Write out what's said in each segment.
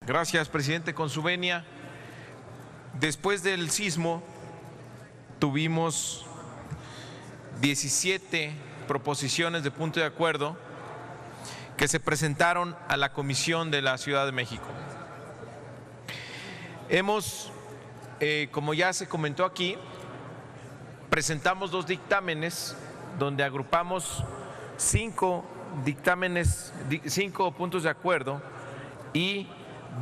Gracias, presidente. Con su venia, después del sismo tuvimos 17 proposiciones de punto de acuerdo que se presentaron a la Comisión de la Ciudad de México. Como ya se comentó aquí, presentamos 2 dictámenes donde agrupamos 5 puntos de acuerdo y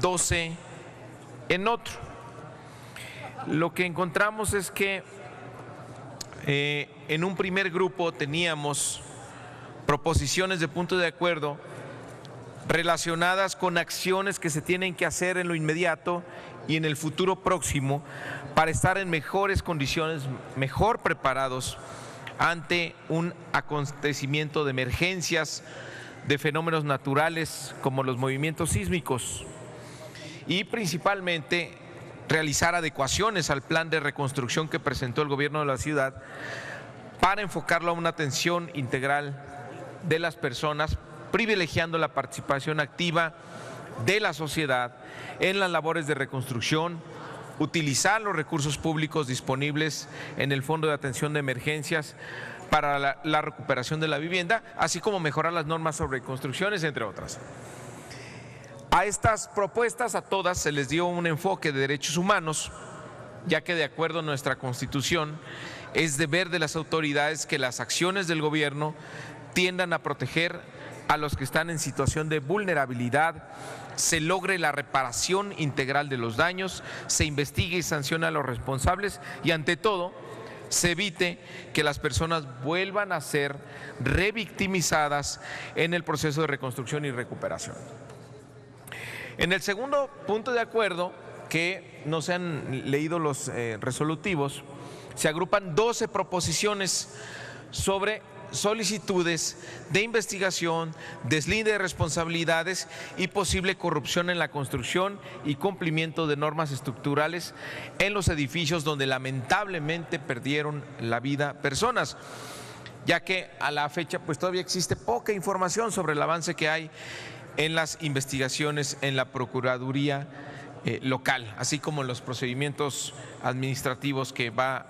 12 en otro. Lo que encontramos es que en un primer grupo teníamos proposiciones de punto de acuerdo relacionadas con acciones que se tienen que hacer en lo inmediato y en el futuro próximo para estar en mejores condiciones, mejor preparados ante un acontecimiento de emergencias, de fenómenos naturales como los movimientos sísmicos, y principalmente realizar adecuaciones al plan de reconstrucción que presentó el gobierno de la ciudad para enfocarlo a una atención integral de las personas, privilegiando la participación activa de la sociedad en las labores de reconstrucción, utilizar los recursos públicos disponibles en el Fondo de Atención de Emergencias para la recuperación de la vivienda, así como mejorar las normas sobre construcciones, entre otras. A estas propuestas, a todas, se les dio un enfoque de derechos humanos, ya que de acuerdo a nuestra Constitución es deber de las autoridades que las acciones del gobierno tiendan a proteger a los que están en situación de vulnerabilidad, se logre la reparación integral de los daños, se investigue y sancione a los responsables y, ante todo, se evite que las personas vuelvan a ser revictimizadas en el proceso de reconstrucción y recuperación. En el segundo punto de acuerdo, que no se han leído los resolutivos, se agrupan 12 proposiciones sobre solicitudes de investigación, deslinde de responsabilidades y posible corrupción en la construcción y cumplimiento de normas estructurales en los edificios donde lamentablemente perdieron la vida personas, ya que a la fecha pues todavía existe poca información sobre el avance que hay en las investigaciones en la Procuraduría local, así como en los procedimientos administrativos que va a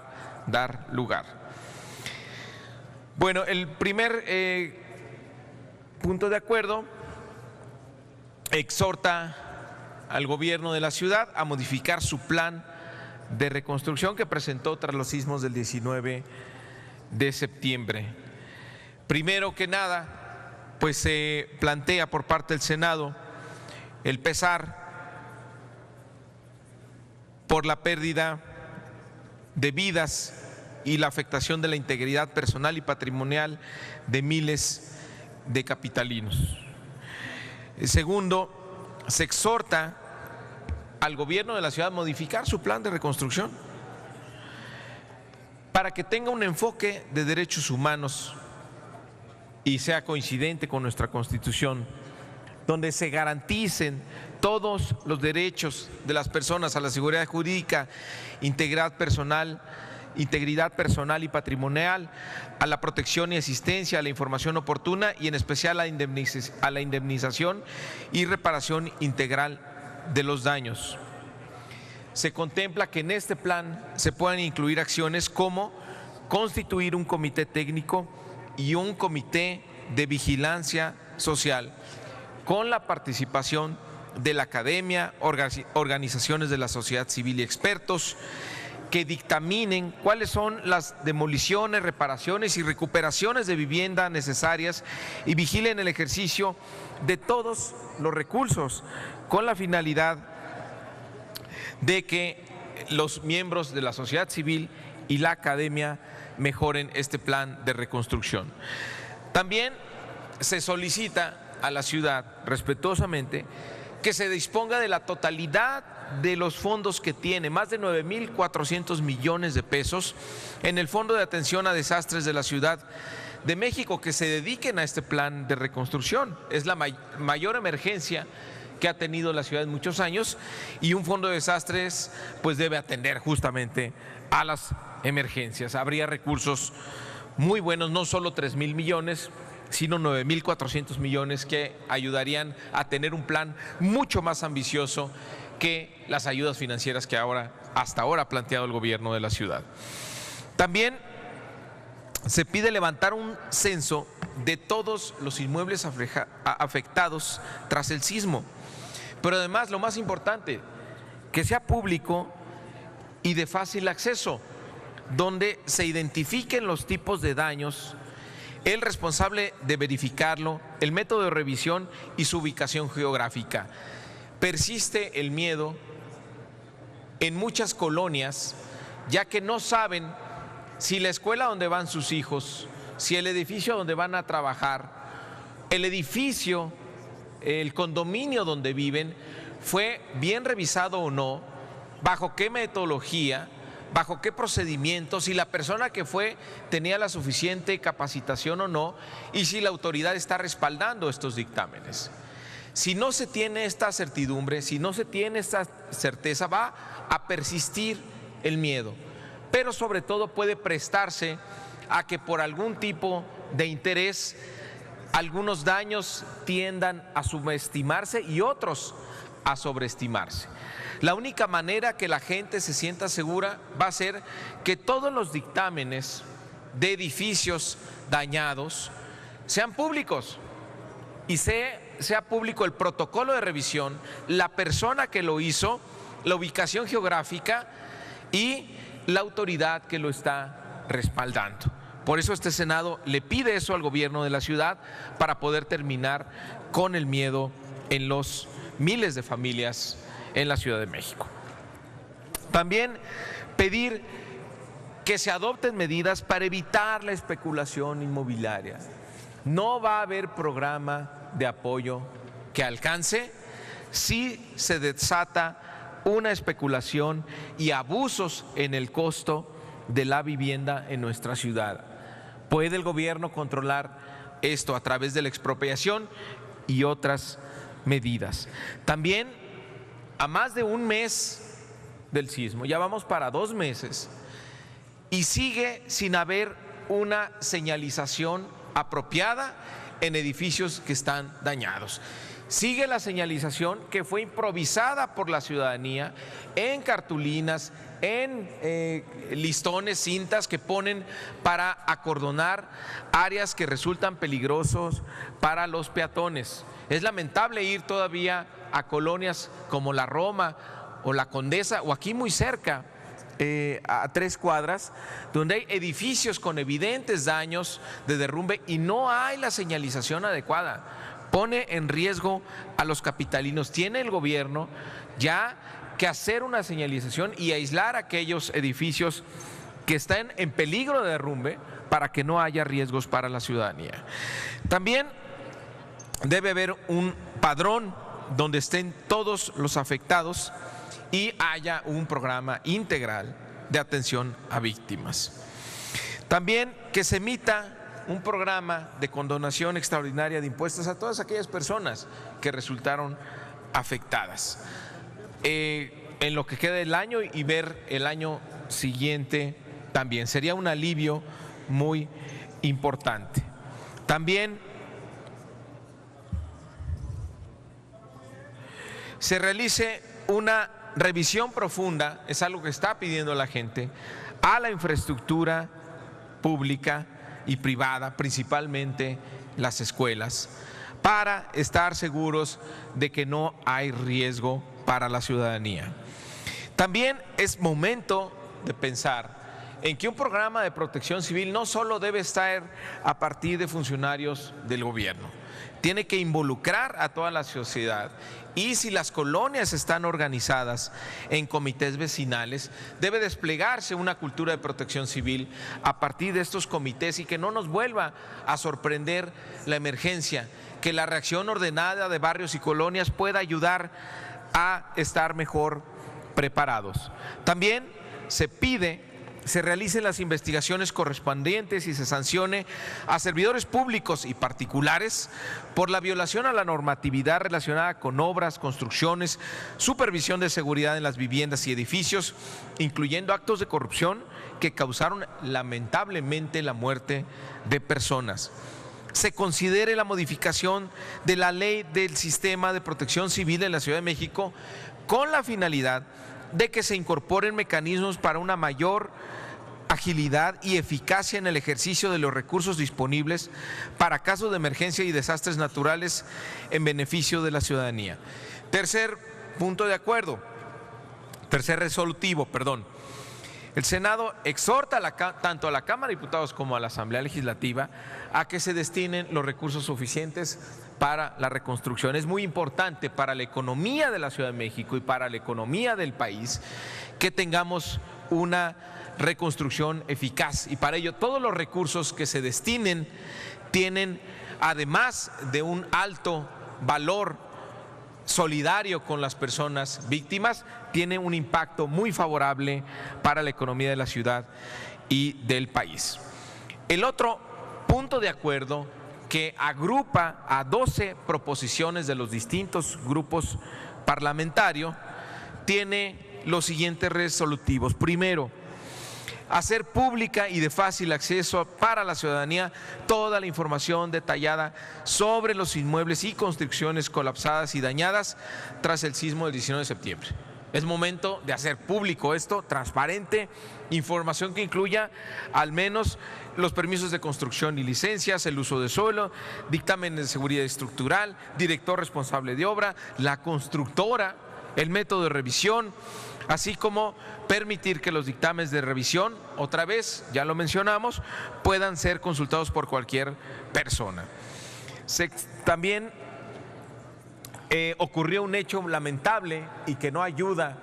dar lugar. Bueno, el primer punto de acuerdo exhorta al gobierno de la ciudad a modificar su plan de reconstrucción que presentó tras los sismos del 19 de septiembre. Primero que nada, pues se plantea por parte del Senado el pesar por la pérdida de vidas y la afectación de la integridad personal y patrimonial de miles de capitalinos. Segundo, se exhorta al gobierno de la ciudad a modificar su plan de reconstrucción para que tenga un enfoque de derechos humanos y sea coincidente con nuestra Constitución, donde se garanticen todos los derechos de las personas a la seguridad jurídica, integridad personal y patrimonial, a la protección y asistencia, a la información oportuna y en especial a la indemnización y reparación integral de los daños. Se contempla que en este plan se puedan incluir acciones como constituir un comité técnico y un comité de vigilancia social con la participación de la academia, organizaciones de la sociedad civil y expertos, que dictaminen cuáles son las demoliciones, reparaciones y recuperaciones de vivienda necesarias y vigilen el ejercicio de todos los recursos con la finalidad de que los miembros de la sociedad civil y la academia mejoren este plan de reconstrucción. También se solicita a la ciudad respetuosamente que se disponga de la totalidad de los fondos que tiene, más de 9.400 millones de pesos en el Fondo de Atención a Desastres de la Ciudad de México, que se dediquen a este plan de reconstrucción. Es la mayor emergencia que ha tenido la ciudad en muchos años y un fondo de desastres pues debe atender justamente a las emergencias. Habría recursos muy buenos, no solo 3.000 millones, sino 9.400 millones que ayudarían a tener un plan mucho más ambicioso que las ayudas financieras que hasta ahora ha planteado el gobierno de la ciudad. También se pide levantar un censo de todos los inmuebles afectados tras el sismo, pero además, lo más importante, que sea público y de fácil acceso, donde se identifiquen los tipos de daños, el responsable de verificarlo, el método de revisión y su ubicación geográfica. Persiste el miedo en muchas colonias, ya que no saben si la escuela donde van sus hijos, si el edificio donde van a trabajar, el edificio, el condominio donde viven, fue bien revisado o no, bajo qué metodología, bajo qué procedimientos, si la persona que fue tenía la suficiente capacitación o no, y si la autoridad está respaldando estos dictámenes. Si no se tiene esta certidumbre, si no se tiene esta certeza, va a persistir el miedo, pero sobre todo puede prestarse a que por algún tipo de interés algunos daños tiendan a subestimarse y otros a sobreestimarse. La única manera que la gente se sienta segura va a ser que todos los dictámenes de edificios dañados sean públicos y sea público el protocolo de revisión, la persona que lo hizo, la ubicación geográfica y la autoridad que lo está respaldando. Por eso este Senado le pide eso al gobierno de la ciudad para poder terminar con el miedo en los miles de familias en la Ciudad de México. También pedir que se adopten medidas para evitar la especulación inmobiliaria. No va a haber programa de apoyo que alcance si se desata una especulación y abusos en el costo de la vivienda en nuestra ciudad. ¿Puede el gobierno controlar esto a través de la expropiación y otras medidas? También, a más de un mes del sismo, ya vamos para 2 meses, y sigue sin haber una señalización apropiada en edificios que están dañados. Sigue la señalización que fue improvisada por la ciudadanía en cartulinas, en listones, cintas que ponen para acordonar áreas que resultan peligrosos para los peatones. Es lamentable ir todavía a colonias como la Roma o la Condesa o aquí muy cerca, a 3 cuadras, donde hay edificios con evidentes daños de derrumbe y no hay la señalización adecuada. Pone en riesgo a los capitalinos. Tiene el gobierno ya que hacer una señalización y aislar aquellos edificios que están en peligro de derrumbe para que no haya riesgos para la ciudadanía. También debe haber un padrón donde estén todos los afectados y haya un programa integral de atención a víctimas. También que se emita un programa de condonación extraordinaria de impuestos a todas aquellas personas que resultaron afectadas en lo que queda del año y ver el año siguiente también. Sería un alivio muy importante. También se realice una revisión profunda, es algo que está pidiendo la gente, a la infraestructura pública y privada, principalmente las escuelas, para estar seguros de que no hay riesgo para la ciudadanía. También es momento de pensar en que un programa de protección civil no solo debe estar a partir de funcionarios del gobierno, tiene que involucrar a toda la sociedad. Y si las colonias están organizadas en comités vecinales, debe desplegarse una cultura de protección civil a partir de estos comités y que no nos vuelva a sorprender la emergencia, que la reacción ordenada de barrios y colonias pueda ayudar a estar mejor preparados. También se pide se realicen las investigaciones correspondientes y se sancione a servidores públicos y particulares por la violación a la normatividad relacionada con obras, construcciones, supervisión de seguridad en las viviendas y edificios, incluyendo actos de corrupción que causaron lamentablemente la muerte de personas. se considere la modificación de la ley del sistema de protección civil en la Ciudad de México con la finalidad de que se incorporen mecanismos para una mayor agilidad y eficacia en el ejercicio de los recursos disponibles para casos de emergencia y desastres naturales en beneficio de la ciudadanía. Tercer punto de acuerdo, tercer resolutivo, El Senado exhorta tanto a la Cámara de Diputados como a la Asamblea Legislativa a que se destinen los recursos suficientes para la reconstrucción. Es muy importante para la economía de la Ciudad de México y para la economía del país que tengamos una reconstrucción eficaz, y para ello todos los recursos que se destinen tienen, además de un alto valor solidario con las personas víctimas, tiene un impacto muy favorable para la economía de la ciudad y del país. El otro punto de acuerdo, que agrupa a 12 proposiciones de los distintos grupos parlamentarios, tiene los siguientes resolutivos. Primero, hacer pública y de fácil acceso para la ciudadanía toda la información detallada sobre los inmuebles y construcciones colapsadas y dañadas tras el sismo del 19 de septiembre. Es momento de hacer público esto, transparente, información que incluya al menos los permisos de construcción y licencias, el uso de suelo, dictámenes de seguridad estructural, director responsable de obra, la constructora, el método de revisión, así como permitir que los dictámenes de revisión, otra vez, ya lo mencionamos, puedan ser consultados por cualquier persona. También ocurrió un hecho lamentable y que no ayuda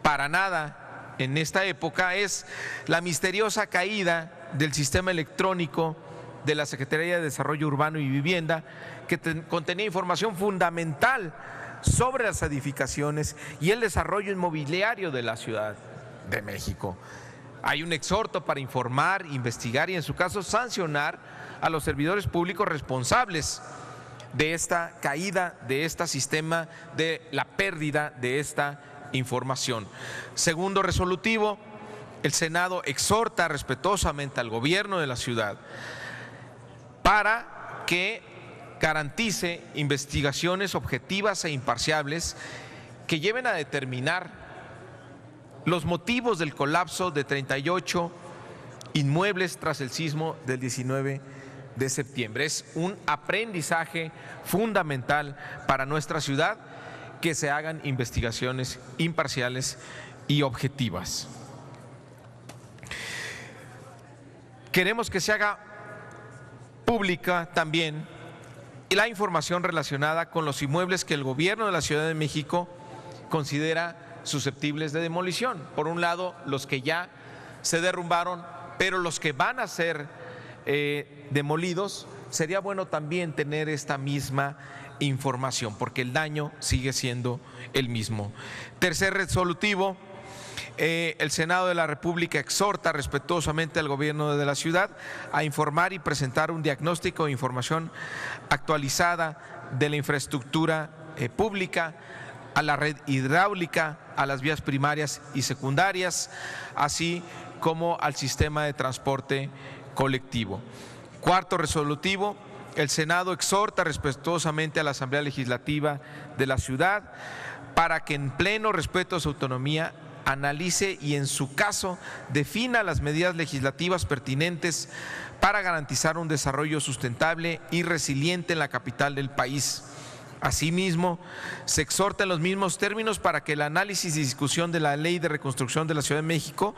para nada en esta época, es la misteriosa caída del sistema electrónico de la Secretaría de Desarrollo Urbano y Vivienda, que contenía información fundamental sobre las edificaciones y el desarrollo inmobiliario de la Ciudad de México. Hay un exhorto para informar, investigar y en su caso sancionar a los servidores públicos responsables de esta caída, de este sistema, de la pérdida de esta información. Segundo resolutivo, el Senado exhorta respetuosamente al gobierno de la ciudad para que garantice investigaciones objetivas e imparciales que lleven a determinar los motivos del colapso de 38 inmuebles tras el sismo del 19 de septiembre. Es un aprendizaje fundamental para nuestra ciudad que se hagan investigaciones imparciales y objetivas. Queremos que se haga pública también la información relacionada con los inmuebles que el gobierno de la Ciudad de México considera susceptibles de demolición. Por un lado, los que ya se derrumbaron, pero los que van a ser demolidos, sería bueno también tener esta misma información, porque el daño sigue siendo el mismo. Tercer resolutivo, el Senado de la República exhorta respetuosamente al gobierno de la ciudad a informar y presentar un diagnóstico e información actualizada de la infraestructura pública, a la red hidráulica, a las vías primarias y secundarias, así como al sistema de transporte colectivo. Cuarto resolutivo, el Senado exhorta respetuosamente a la Asamblea Legislativa de la ciudad para que en pleno respeto a su autonomía analice y en su caso defina las medidas legislativas pertinentes para garantizar un desarrollo sustentable y resiliente en la capital del país. Asimismo, se exhorta en los mismos términos para que el análisis y discusión de la Ley de Reconstrucción de la Ciudad de México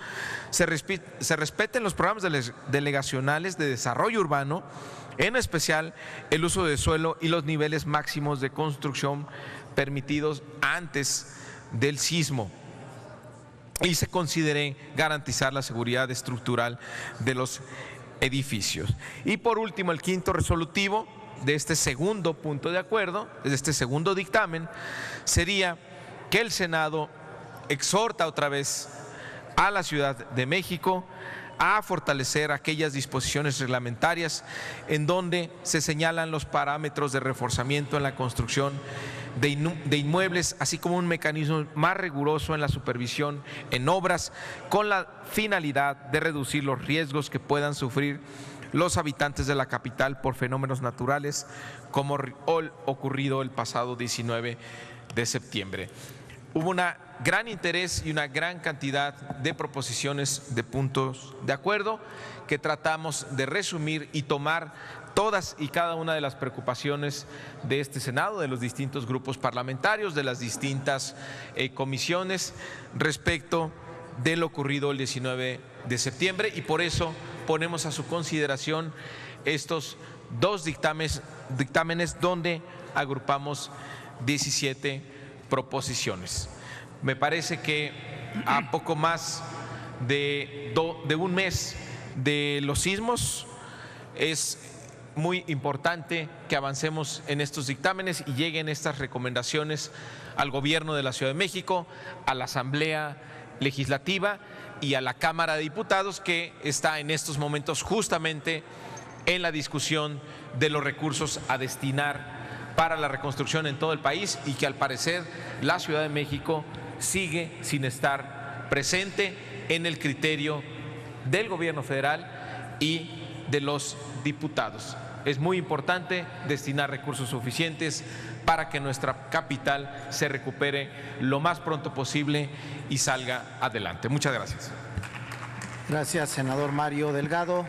se respeten los programas delegacionales de desarrollo urbano, en especial el uso de suelo y los niveles máximos de construcción permitidos antes del sismo, y se considere garantizar la seguridad estructural de los edificios. Y por último, el quinto resolutivo de este segundo punto de acuerdo, de este segundo dictamen, sería que el Senado exhorta otra vez a la Ciudad de México a fortalecer aquellas disposiciones reglamentarias en donde se señalan los parámetros de reforzamiento en la construcción de inmuebles, así como un mecanismo más riguroso en la supervisión en obras, con la finalidad de reducir los riesgos que puedan sufrir los habitantes de la capital por fenómenos naturales como ocurrido el pasado 19 de septiembre. Hubo un gran interés y una gran cantidad de proposiciones de puntos de acuerdo que tratamos de resumir y tomar todas y cada una de las preocupaciones de este Senado, de los distintos grupos parlamentarios, de las distintas comisiones respecto de lo ocurrido el 19 de septiembre, y por eso ponemos a su consideración estos dos dictámenes donde agrupamos 17 proposiciones. Me parece que a poco más de un mes de los sismos es muy importante que avancemos en estos dictámenes y lleguen estas recomendaciones al Gobierno de la Ciudad de México, a la Asamblea Legislativa y a la Cámara de Diputados, que está en estos momentos justamente en la discusión de los recursos a destinar para la reconstrucción en todo el país, y que al parecer la Ciudad de México sigue sin estar presente en el criterio del Gobierno federal y de los diputados. Es muy importante destinar recursos suficientes para que nuestra capital se recupere lo más pronto posible y salga adelante. Muchas gracias. Gracias, senador Mario Delgado.